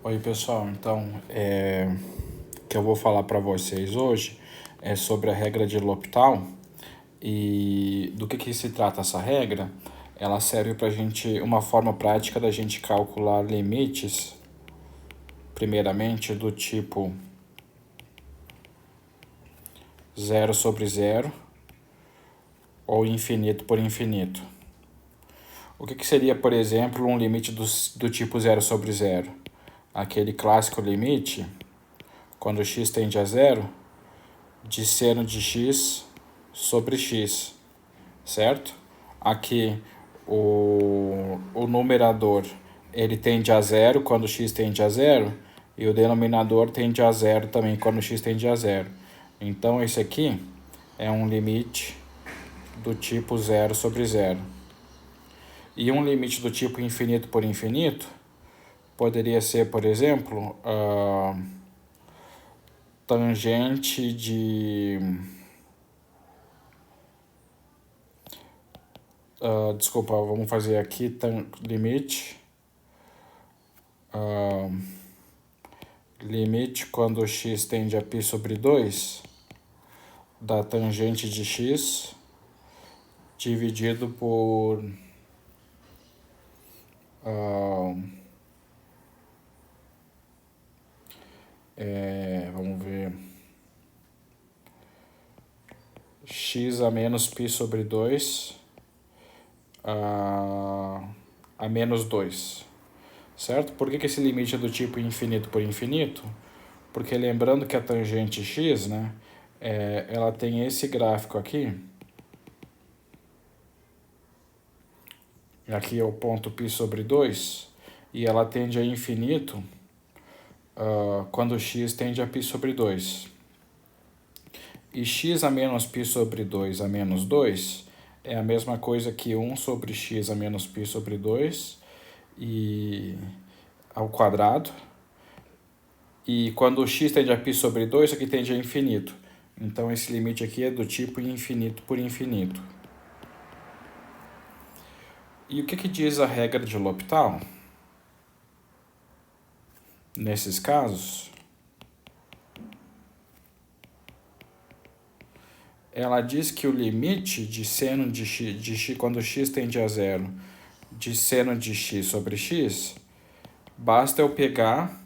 Oi pessoal, então que eu vou falar para vocês hoje é sobre a regra de L'Hopital e do que se trata essa regra. Ela serve para gente, uma forma prática da gente calcular limites, primeiramente do tipo 0/0 ou infinito por infinito. O que seria, por exemplo, um limite do tipo 0/0? Aquele clássico limite, quando x tende a zero, de seno de x sobre x, certo? Aqui o numerador ele tende a zero quando x tende a zero e o denominador tende a zero também quando x tende a zero. Então esse aqui é um limite do tipo 0/0. E um limite do tipo infinito por infinito poderia ser, por exemplo, tangente de... desculpa, vamos fazer aqui limite. Limite quando x tende a π sobre 2 da tangente de x dividido por vamos ver, x a menos π sobre 2 a menos 2, certo? Por que esse limite é do tipo infinito por infinito? Porque lembrando que a tangente x, né, ela tem esse gráfico aqui. Aqui é o ponto π sobre 2, e ela tende a infinito quando x tende a π sobre 2. E x a menos π sobre 2 a menos 2 é a mesma coisa que 1 sobre x a menos π sobre 2 e ao quadrado. E quando o x tende a π sobre 2, isso aqui tende a infinito. Então esse limite aqui é do tipo infinito por infinito. E o que diz a regra de L'Hopital? Nesses casos, ela diz que o limite de seno de x quando x tende a zero, de seno de x sobre x, basta eu pegar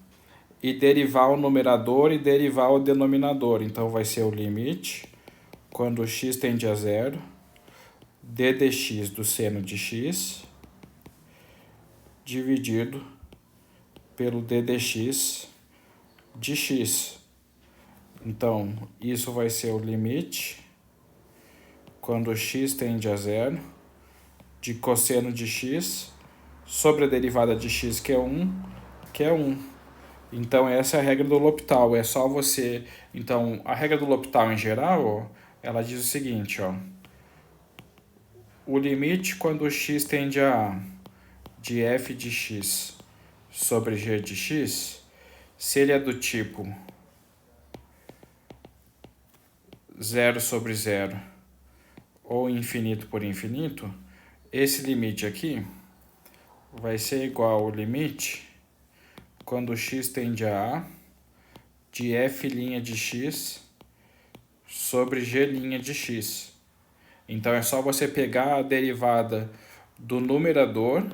e derivar o numerador e derivar o denominador. Então vai ser o limite quando x tende a zero, d dx do seno de x dividido pelo d dx de x. Então, isso vai ser o limite quando x tende a zero de cosseno de x sobre a derivada de x, que é 1, que é 1. Então, essa é a regra do L'Hopital. É só você... Então, a regra do L'Hopital em geral, ó, ela diz o seguinte, ó. O limite quando x tende a A de f de x sobre g de x, se ele é do tipo 0/0 ou infinito por infinito, esse limite aqui vai ser igual ao limite quando x tende a A de f' de x sobre g' de x. Então é só você pegar a derivada do numerador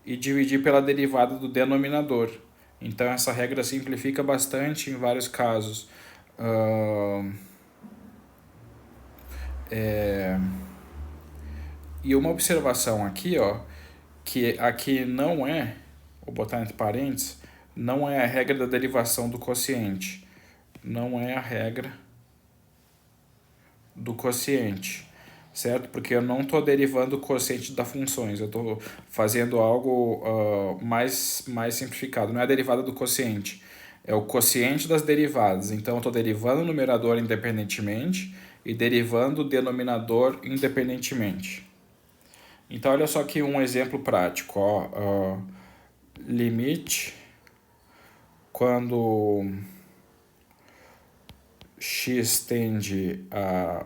e dividir pela derivada do denominador. Então essa regra simplifica bastante em vários casos. E uma observação aqui, ó, que aqui não é, vou botar entre parênteses, não é a regra da derivação do quociente. Não é a regra do quociente, certo? Porque eu não estou derivando o quociente das funções, eu estou fazendo algo mais simplificado. Não é a derivada do quociente, é o quociente das derivadas. Então eu estou derivando o numerador independentemente e derivando o denominador independentemente. Então olha só aqui um exemplo prático, ó, limite quando x tende a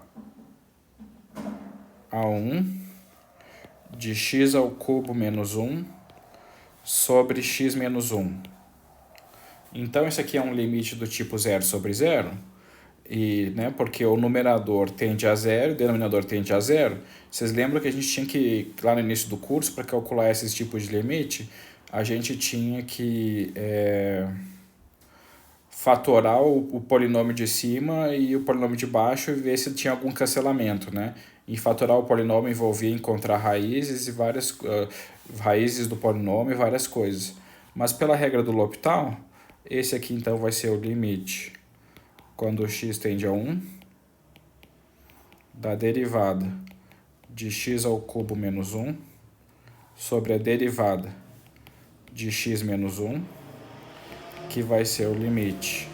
1 de x ao cubo menos 1 sobre x menos 1. Então, esse aqui é um limite do tipo 0 sobre 0, e, né, porque o numerador tende a 0 e o denominador tende a 0. Vocês lembram que a gente tinha que, lá no início do curso, para calcular esses tipos de limite, a gente tinha que fatorar o polinômio de cima e o polinômio de baixo e ver se tinha algum cancelamento, né? E fatorar o polinômio envolvia encontrar raízes e várias raízes do polinômio e várias coisas. Mas pela regra do L'Hopital, esse aqui então vai ser o limite quando x tende a 1 da derivada de x ao cubo menos 1 sobre a derivada de x menos 1, que vai ser o limite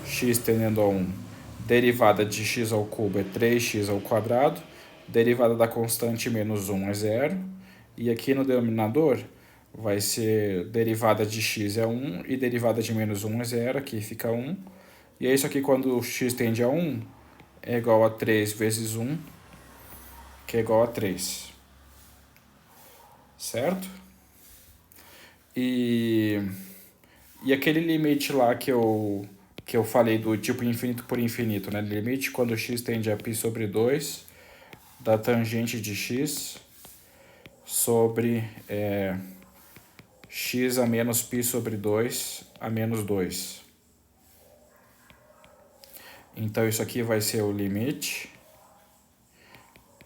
x tendendo a 1, derivada de x ao cubo é 3x ao quadrado, derivada da constante menos 1 é 0, e aqui no denominador vai ser derivada de x é 1 e derivada de menos 1 é 0, aqui fica 1. E é isso aqui quando x tende a 1 é igual a 3 vezes 1, que é igual a 3. Certo? E aquele limite lá que eu falei do tipo infinito por infinito, né? Limite quando x tende a π sobre 2 da tangente de x sobre x a menos π sobre 2 a menos 2. Então, isso aqui vai ser o limite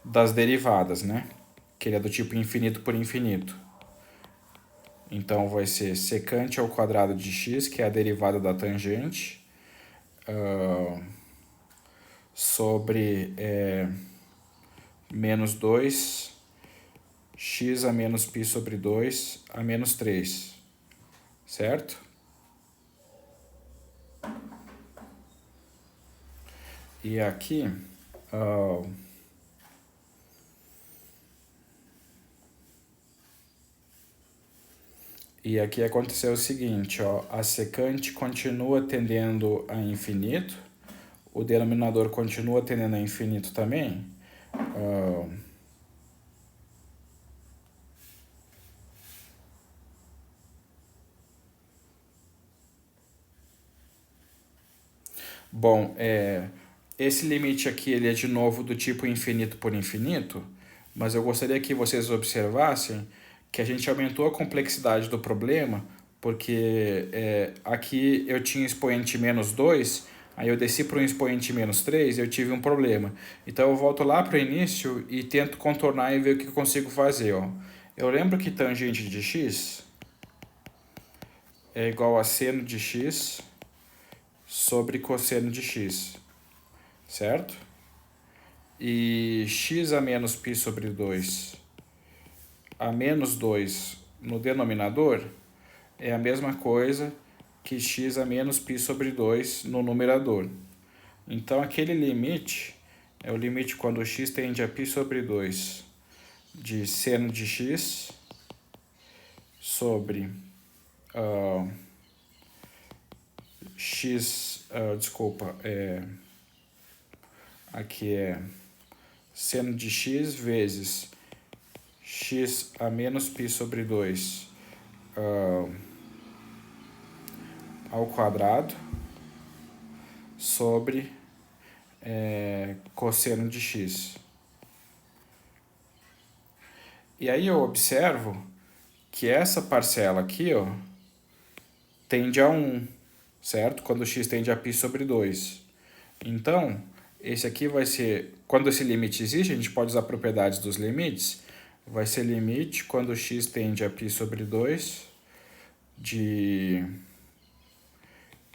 das derivadas, né? Que ele é do tipo infinito por infinito. Então, vai ser secante ao quadrado de x, que é a derivada da tangente, sobre menos 2, x a menos π sobre 2 a menos 3. Certo? E aqui... E aqui aconteceu o seguinte, ó, a secante continua tendendo a infinito, o denominador continua tendendo a infinito também. Bom, esse limite aqui ele é de novo do tipo infinito por infinito, mas eu gostaria que vocês observassem que a gente aumentou a complexidade do problema, porque aqui eu tinha expoente menos 2, aí eu desci para um expoente menos 3 e eu tive um problema. Então eu volto lá para o início e tento contornar e ver o que eu consigo fazer. Ó. Eu lembro que tangente de x é igual a seno de x sobre cosseno de x, certo? E x a menos π sobre 2 a menos 2 no denominador é a mesma coisa que x a menos π sobre 2 no numerador. Então, aquele limite é o limite quando x tende a π sobre 2 de seno de x sobre aqui é seno de x vezes x a menos π sobre 2 ao quadrado sobre cosseno de x. E aí eu observo que essa parcela aqui, ó, tende a 1, certo? Quando x tende a π sobre 2. Então, esse aqui vai ser, quando esse limite existe, a gente pode usar propriedades dos limites, vai ser limite quando x tende a π sobre 2 de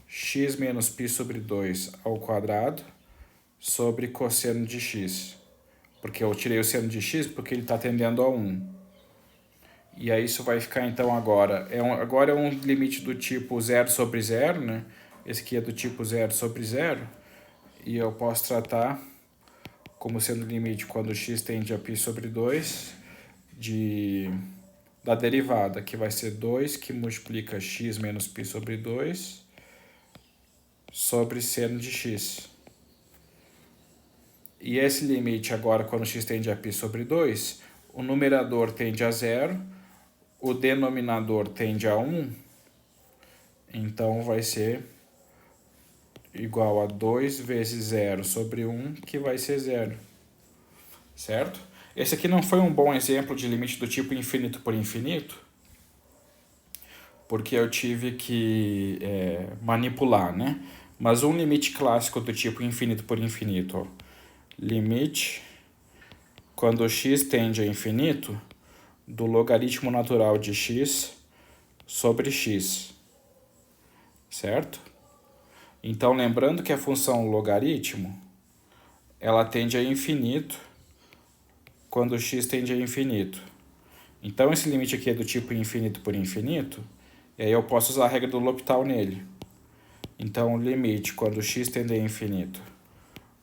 x menos π sobre 2 ao quadrado sobre cosseno de x. Porque eu tirei o seno de x porque ele está tendendo a 1. E aí isso vai ficar então agora. Agora é um limite do tipo 0 sobre 0, né? Esse aqui é do tipo 0 sobre 0. E eu posso tratar como sendo limite quando x tende a π sobre 2 da derivada, que vai ser 2 que multiplica x menos π sobre 2 sobre seno de x. E esse limite agora, quando x tende a π sobre 2, o numerador tende a 0, o denominador tende a 1, então vai ser igual a 2 vezes 0 sobre 1, que vai ser 0. Certo? Esse aqui não foi um bom exemplo de limite do tipo infinito por infinito, porque eu tive que manipular, né? Mas um limite clássico do tipo infinito por infinito, ó. Limite quando x tende a infinito do logaritmo natural de x sobre x, certo? Então, lembrando que a função logaritmo, ela tende a infinito quando x tende a infinito. Então, esse limite aqui é do tipo infinito por infinito, e aí eu posso usar a regra do L'Hopital nele. Então, o limite quando x tende a infinito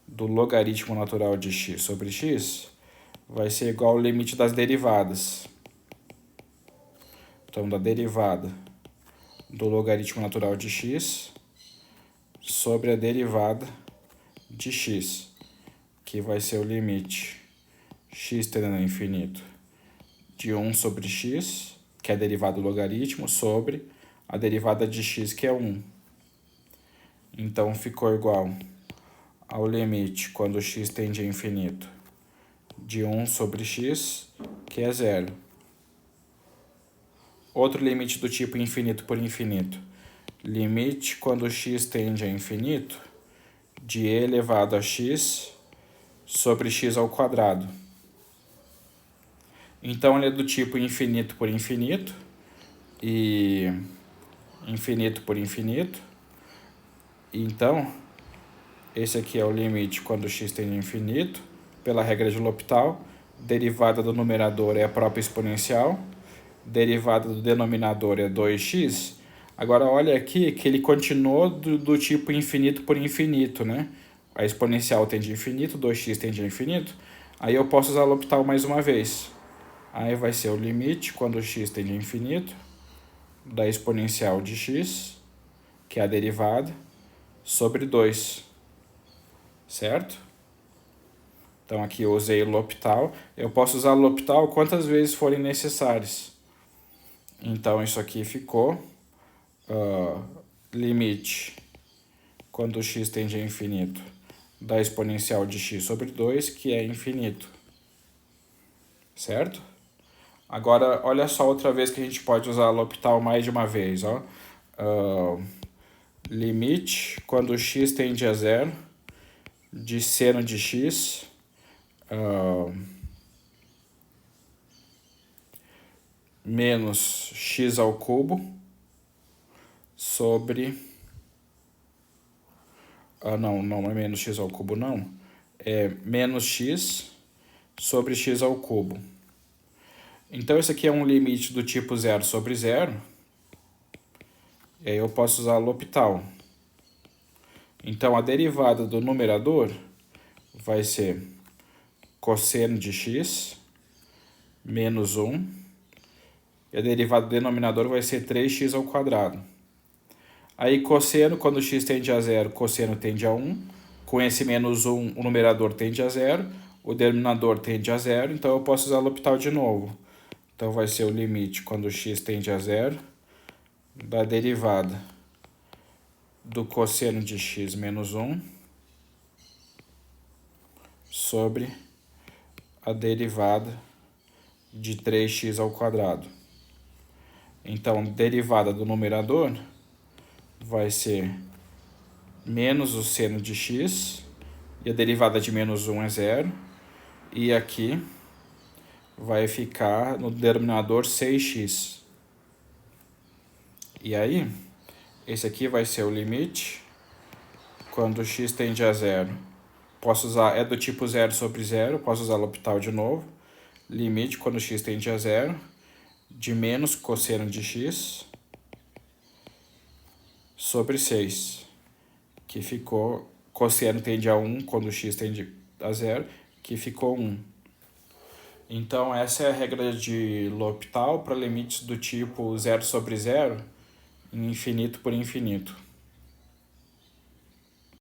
do logaritmo natural de x sobre x vai ser igual ao limite das derivadas. Então, da derivada do logaritmo natural de x sobre a derivada de x, que vai ser o limite x tendendo a infinito de 1 sobre x, que é a derivada do logaritmo, sobre a derivada de x, que é 1. Então, ficou igual ao limite quando x tende a infinito de 1 sobre x, que é 0. Outro limite do tipo infinito por infinito. Limite quando x tende a infinito de e elevado a x sobre x ao quadrado. Então, ele é do tipo infinito por infinito e infinito por infinito. Então, esse aqui é o limite quando x tende a infinito, pela regra de L'Hopital. Derivada do numerador é a própria exponencial. Derivada do denominador é 2x. Agora, olha aqui que ele continuou do tipo infinito por infinito, né? A exponencial tende a infinito, 2x tende a infinito. Aí eu posso usar L'Hopital mais uma vez. Aí vai ser o limite, quando x tende a infinito, da exponencial de x, que é a derivada, sobre 2. Certo? Então aqui eu usei o L'Hopital. Eu posso usar o L'Hopital quantas vezes forem necessárias. Então isso aqui ficou limite, quando x tende a infinito, da exponencial de x sobre 2, que é infinito. Certo? Agora, olha só outra vez que a gente pode usar L'Hopital mais de uma vez. Ó. Limite, quando x tende a 0, de seno de x menos x ao cubo sobre... não é menos x ao cubo, não. É menos x sobre x ao cubo. Então, esse aqui é um limite do tipo 0 sobre 0. E aí eu posso usar L'Hopital. Então, a derivada do numerador vai ser cosseno de x menos 1. E a derivada do denominador vai ser 3x ao quadrado. Aí, cosseno, quando x tende a 0, cosseno tende a 1. Com esse menos 1, o numerador tende a 0. O denominador tende a 0. Então, eu posso usar L'Hopital de novo. Então, vai ser o limite quando x tende a 0 da derivada do cosseno de x menos 1 sobre a derivada de 3x ao quadrado. Então, derivada do numerador vai ser menos o seno de x, e a derivada de menos 1 é 0, e aqui vai ficar no denominador 6x. E aí, esse aqui vai ser o limite quando x tende a 0. Posso usar, é do tipo 0 sobre 0, posso usar L'Hopital de novo. Limite quando x tende a 0, de menos cosseno de x sobre 6, que ficou, cosseno tende a 1 quando x tende a 0, que ficou 1. Então, essa é a regra de L'Hopital para limites do tipo 0 sobre 0 em infinito por infinito.